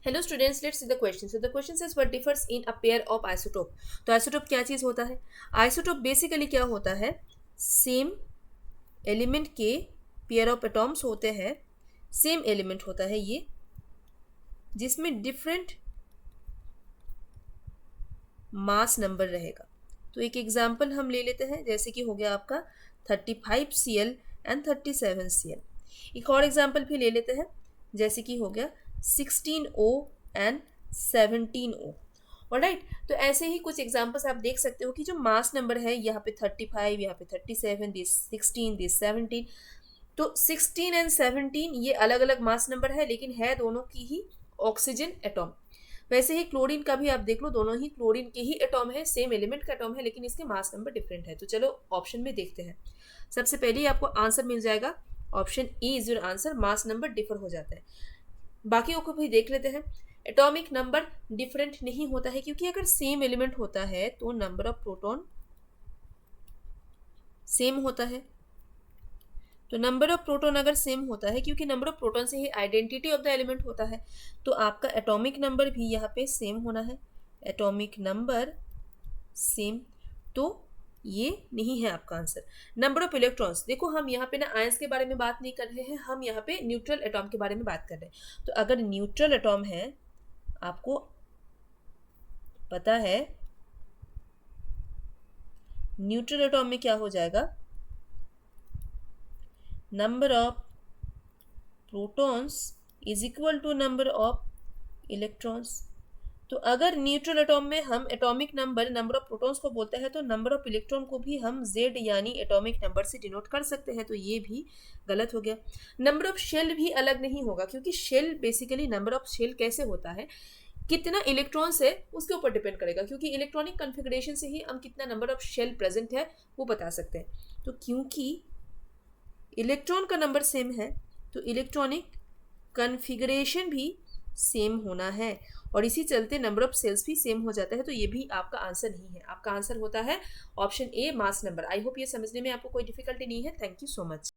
Hello students, let's see the question. So the question says what differs in a pair of isotope. तो isotope क्या चीज होता है? Isotope basically क्या होता है? सेम एलिमेंट के पेयर ऑफ एटॉम्स होते हैं. सेम एलिमेंट होता है ये, जिसमें डिफरेंट मास नंबर रहेगा. तो एक एग्जांपल हम ले लेते हैं, जैसे कि हो गया आपका 35Cl एंड 37Cl. एक और एग्जांपल भी ले लेते हैं, जैसे कि हो गया 16O एंड 17O. ऑलराइट, तो ऐसे ही कुछ एग्जांपल्स आप देख सकते हो कि जो मास नंबर है, यहाँ पे 35, यहाँ पे 37, दिस 16, दिस 17. तो 16 एंड 17 ये अलग अलग मास नंबर है, लेकिन है दोनों की ही ऑक्सीजन एटॉम. वैसे ही क्लोरीन का भी आप देख लो, दोनों ही क्लोरीन के ही एटॉम है, सेम एलिमेंट का एटॉम है, लेकिन इसके मास नंबर डिफरेंट है. तो चलो ऑप्शन में देखते हैं. सबसे पहले ही आपको आंसर मिल जाएगा, option E is your answer. Mass number differ हो जाता है. बाकियों को भी देख लेते हैं. एटॉमिक नंबर डिफरेंट नहीं होता है, क्योंकि अगर सेम एलिमेंट होता है तो नंबर ऑफ प्रोटॉन सेम होता है. तो नंबर ऑफ प्रोटॉन अगर सेम होता है, क्योंकि नंबर ऑफ प्रोटॉन से ही आइडेंटिटी ऑफ द एलिमेंट होता है, तो आपका एटॉमिक नंबर भी यहाँ पे सेम होना है. एटॉमिक नंबर सेम, तो ये नहीं है आपका आंसर. नंबर ऑफ इलेक्ट्रॉन्स, देखो हम यहाँ पे ना आयंस के बारे में बात नहीं कर रहे हैं, हम यहाँ पे न्यूट्रल एटॉम के बारे में बात कर रहे हैं. तो अगर न्यूट्रल एटॉम है, आपको पता है न्यूट्रल एटॉम में क्या हो जाएगा, number of protons is equal to number of electrons. तो अगर न्यूट्रल एटॉम में हम एटॉमिक नंबर ऑफ प्रोटॉन्स को बोलते हैं, तो नंबर ऑफ इलेक्ट्रॉन को भी हम Z यानी एटॉमिक नंबर से डिनोट कर सकते हैं. तो ये भी गलत हो गया. नंबर ऑफ शेल भी अलग नहीं होगा, क्योंकि shell basically number of shell कैसे होता है, कितना इलेक्ट्रॉन्स है उसके ऊपर डिपेंड करेगा, क्योंकि इलेक्ट्रॉनिक कन्फिग्रेशन से ही हम कितना नंबर ऑफ शेल प्रेजेंट है वो बता सकते हैं. तो क्योंकि इलेक्ट्रॉन का नंबर सेम है, तो इलेक्ट्रॉनिक कन्फिगरेशन भी सेम होना है, और इसी चलते नंबर ऑफ सेल्स भी सेम हो जाता है. तो ये भी आपका आंसर नहीं है. आपका आंसर होता है option A, mass number. I hope ये समझने में आपको कोई डिफिकल्टी नहीं है. Thank you so much.